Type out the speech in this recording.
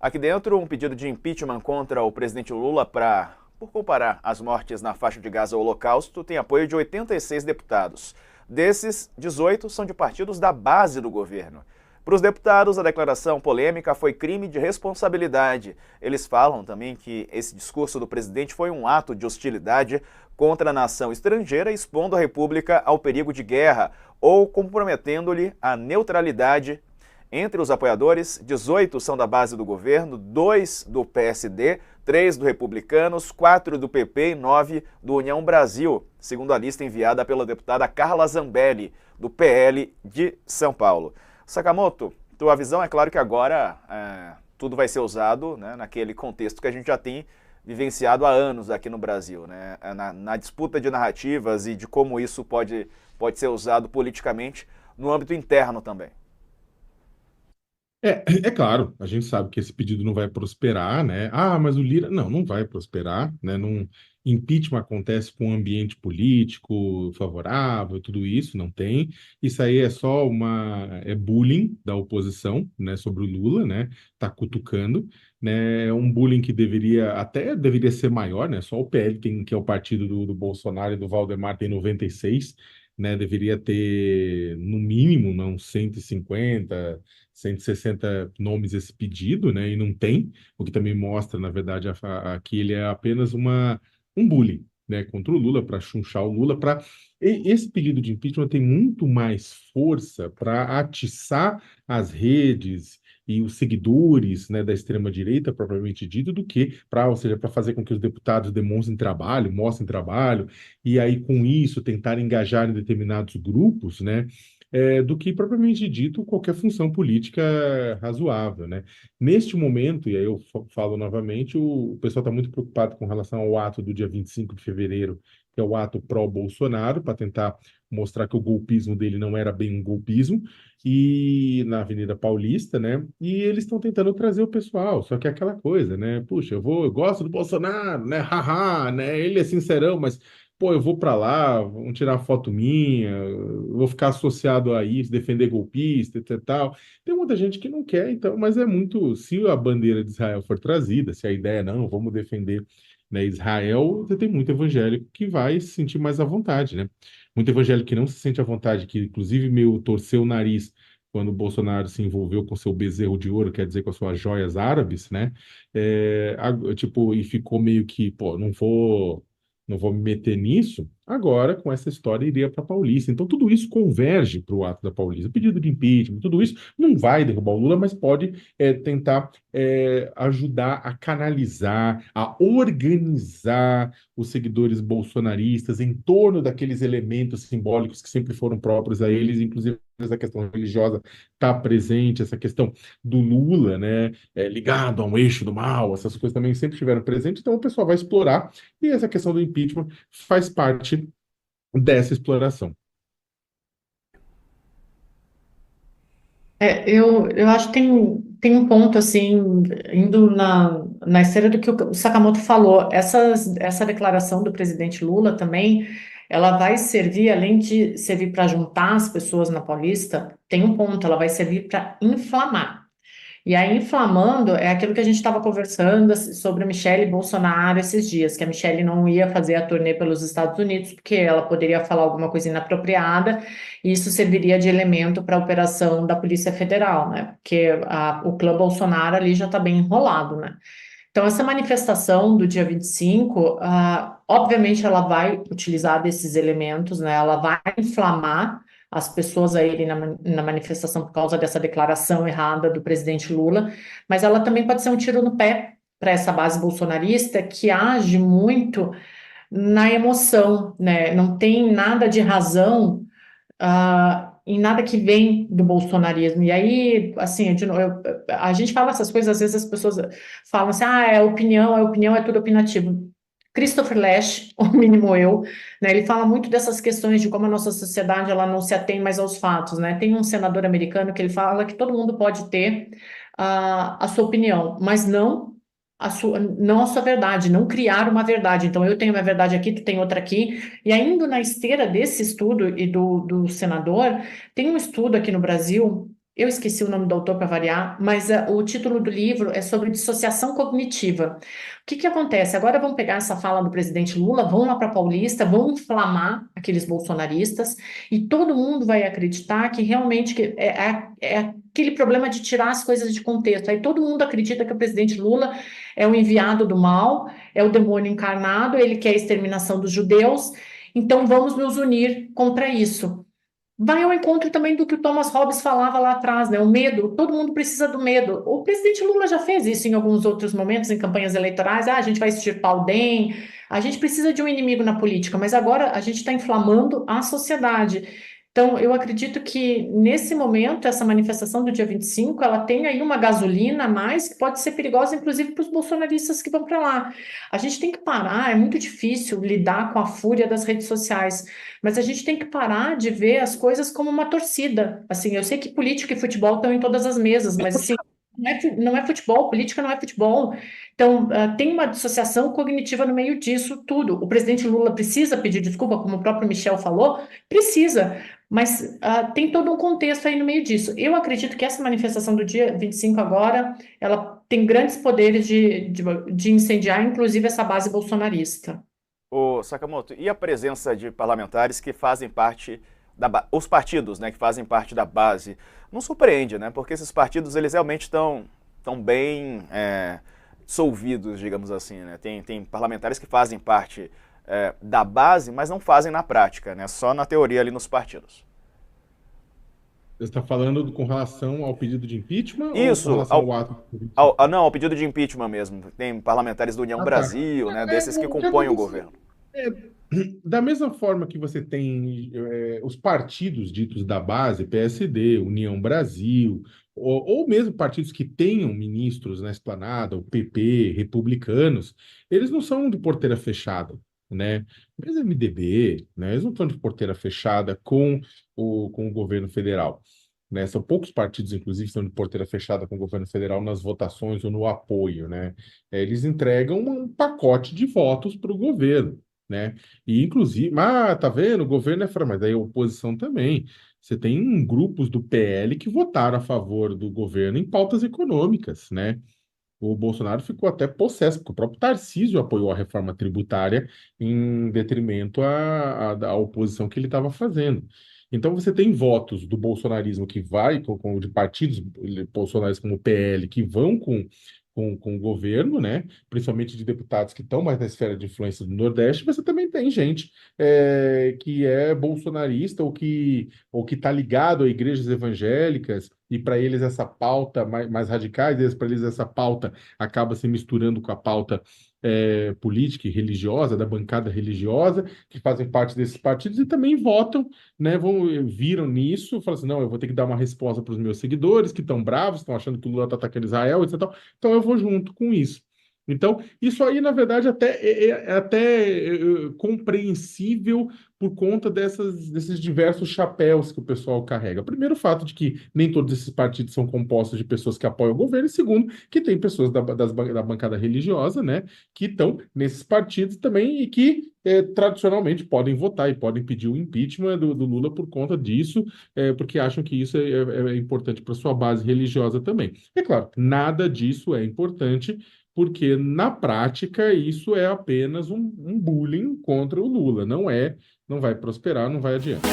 Aqui dentro, um pedido de impeachment contra o presidente Lula por comparar as mortes na faixa de Gaza ao Holocausto tem apoio de 86 deputados. Desses, 18 são de partidos da base do governo. Para os deputados, a declaração polêmica foi crime de responsabilidade. Eles falam também que esse discurso do presidente foi um ato de hostilidade contra a nação estrangeira, expondo a República ao perigo de guerra ou comprometendo-lhe a neutralidade. Entre os apoiadores, 18 são da base do governo, 2 do PSD, 3 do Republicanos, 4 do PP e 9 do União Brasil, segundo a lista enviada pela deputada Carla Zambelli, do PL de São Paulo. Sakamoto, tua visão é claro que agora tudo vai ser usado, né, naquele contexto que a gente já tem vivenciado há anos aqui no Brasil, né, na disputa de narrativas e de como isso pode ser usado politicamente no âmbito interno também. É claro, a gente sabe que esse pedido não vai prosperar, né? Ah, mas o Lira. Não, não vai prosperar, né? Não, impeachment acontece com um ambiente político favorável, tudo isso, não tem. Isso aí é só é bullying da oposição, né, sobre o Lula, né? Tá cutucando, né? É um bullying que deveria ser maior, né? Só o PL tem, que é o partido do Bolsonaro e do Valdemar, tem 96, né? Deveria ter, no mínimo, não, 150, 160 nomes esse pedido, né? E não tem, o que também mostra, na verdade, que ele é apenas um bullying, né? Contra o Lula, para chunchar o Lula. Esse pedido de impeachment tem muito mais força para atiçar as redes e os seguidores, né, da extrema-direita, propriamente dito, do que ou seja, para fazer com que os deputados demonstrem trabalho, mostrem trabalho, e aí, com isso, tentar engajar em determinados grupos, né? Do que propriamente dito qualquer função política razoável, né? Neste momento, e aí eu falo novamente, o pessoal está muito preocupado com relação ao ato do dia 25 de fevereiro, que é o ato pró-Bolsonaro, para tentar mostrar que o golpismo dele não era bem um golpismo, e na Avenida Paulista, né? E eles estão tentando trazer o pessoal, só que é aquela coisa, né? Puxa, eu gosto do Bolsonaro, né? Haha, né? Ele é sincerão, mas pô, eu vou para lá, vão tirar foto minha, eu vou ficar associado a isso, defender golpista, etc, e tal. Tem muita gente que não quer, então, mas é muito. Se a bandeira de Israel for trazida, se a ideia é não, vamos defender, né, Israel, você tem muito evangélico que vai se sentir mais à vontade, né? Muito evangélico que não se sente à vontade, que inclusive meio torceu o nariz quando o Bolsonaro se envolveu com seu bezerro de ouro, quer dizer, com as suas joias árabes, né? Tipo, e ficou meio que, pô, não vou me meter nisso. Agora, com essa história, iria para a Paulista. Então, tudo isso converge para o ato da Paulista. O pedido de impeachment, tudo isso não vai derrubar o Lula, mas pode tentar ajudar a canalizar, a organizar os seguidores bolsonaristas em torno daqueles elementos simbólicos que sempre foram próprios a eles, inclusive essa questão religiosa está presente, essa questão do Lula, né, ligado a um eixo do mal, essas coisas também sempre estiveram presentes, então o pessoal vai explorar, e essa questão do impeachment faz parte dessa exploração. Eu acho que tem um ponto, assim, indo na esteira do que o Sakamoto falou. Essa declaração do presidente Lula também, ela vai servir, além de servir para juntar as pessoas na Paulista, tem um ponto, ela vai servir para inflamar. E aí, inflamando, é aquilo que a gente estava conversando sobre a Michelle Bolsonaro esses dias, que a Michelle não ia fazer a turnê pelos Estados Unidos, porque ela poderia falar alguma coisa inapropriada, e isso serviria de elemento para a operação da Polícia Federal, né? Porque o clã Bolsonaro ali já está bem enrolado, né? Então, essa manifestação do dia 25, obviamente, ela vai utilizar desses elementos, né? Ela vai inflamar as pessoas a irem na manifestação por causa dessa declaração errada do presidente Lula, mas ela também pode ser um tiro no pé para essa base bolsonarista que age muito na emoção, né? Não tem nada de razão em nada que vem do bolsonarismo. E aí, assim, a gente fala essas coisas, às vezes as pessoas falam assim, é opinião, é tudo opinativo. Christopher Lasch, o mínimo eu, né, ele fala muito dessas questões de como a nossa sociedade ela não se atém mais aos fatos, né? Tem um senador americano que ele fala que todo mundo pode ter a sua opinião, mas não a sua verdade, não criar uma verdade. Então, eu tenho uma verdade aqui, tu tem outra aqui. E ainda na esteira desse estudo e do senador, tem um estudo aqui no Brasil Eu esqueci o nome do autor para variar, mas o título do livro é sobre dissociação cognitiva. O que que acontece? Agora vão pegar essa fala do presidente Lula, vão lá para Paulista, vão inflamar aqueles bolsonaristas e todo mundo vai acreditar que realmente é aquele problema de tirar as coisas de contexto. Aí todo mundo acredita que o presidente Lula é o enviado do mal, é o demônio encarnado, ele quer a exterminação dos judeus, então vamos nos unir contra isso. Vai ao encontro também do que o Thomas Hobbes falava lá atrás, né? O medo, todo mundo precisa do medo. O presidente Lula já fez isso em alguns outros momentos, em campanhas eleitorais. Ah, a gente vai extirpar o DEM, a gente precisa de um inimigo na política, mas agora a gente está inflamando a sociedade. Então, eu acredito que nesse momento, essa manifestação do dia 25, ela tem aí uma gasolina a mais que pode ser perigosa, inclusive para os bolsonaristas que vão para lá. A gente tem que parar, é muito difícil lidar com a fúria das redes sociais. Mas a gente tem que parar de ver as coisas como uma torcida. Assim, eu sei que política e futebol estão em todas as mesas, mas assim, não é futebol, política não é futebol. Então, tem uma dissociação cognitiva no meio disso tudo. O presidente Lula precisa pedir desculpa, como o próprio Michel falou, precisa, mas tem todo um contexto aí no meio disso. Eu acredito que essa manifestação do dia 25 agora, ela tem grandes poderes de incendiar, inclusive, essa base bolsonarista. Ô, Sakamoto, e a presença de parlamentares que fazem parte os partidos, né, que fazem parte da base? Não surpreende, né? Porque esses partidos, eles realmente estão bem dissolvidos, digamos assim, né? Tem parlamentares que fazem parte da base, mas não fazem na prática, né? Só na teoria ali nos partidos. Você está falando com relação ao pedido de impeachment ou com Isso, relação ao ato? não, ao pedido de impeachment mesmo. Tem parlamentares do União Ah, tá. Brasil, né, desses que compõem o governo. Da mesma forma que você tem os partidos ditos da base, PSD, União Brasil, ou mesmo partidos que tenham ministros na esplanada, o PP, republicanos, eles não são de porteira fechada, né? Mesmo MDB, né? Eles não estão de porteira fechada com o governo federal. Né? São poucos partidos, inclusive, que estão de porteira fechada com o governo federal nas votações ou no apoio, né? Eles entregam um pacote de votos para o governo, né? E, inclusive, tá vendo? O governo é fraco, mas daí a oposição também. Você tem grupos do PL que votaram a favor do governo em pautas econômicas, né? O Bolsonaro ficou até possesso, porque o próprio Tarcísio apoiou a reforma tributária em detrimento à oposição que ele estava fazendo. Então você tem votos do bolsonarismo que vai, de partidos bolsonaristas como o PL, que vão com o governo, né? Principalmente de deputados que estão mais na esfera de influência do Nordeste, mas você também tem gente que é bolsonarista ou que está ligado a igrejas evangélicas, e para eles essa pauta mais radicais, para eles essa pauta acaba se misturando com a pauta política e religiosa, da bancada religiosa, que fazem parte desses partidos e também votam, né, viram nisso, falam assim, não, eu vou ter que dar uma resposta para os meus seguidores que estão bravos, estão achando que o Lula está atacando Israel, etc. Então eu vou junto com isso. Então, isso aí, na verdade, até compreensível por conta desses diversos chapéus que o pessoal carrega. Primeiro, o fato de que nem todos esses partidos são compostos de pessoas que apoiam o governo, e segundo, que tem pessoas da bancada religiosa, né, que estão nesses partidos também e que tradicionalmente podem votar e podem pedir o impeachment do Lula por conta disso, porque acham que isso é importante para sua base religiosa também. É claro, nada disso é importante, porque na prática isso é apenas um bullying contra o Lula, não vai prosperar, não vai adiante.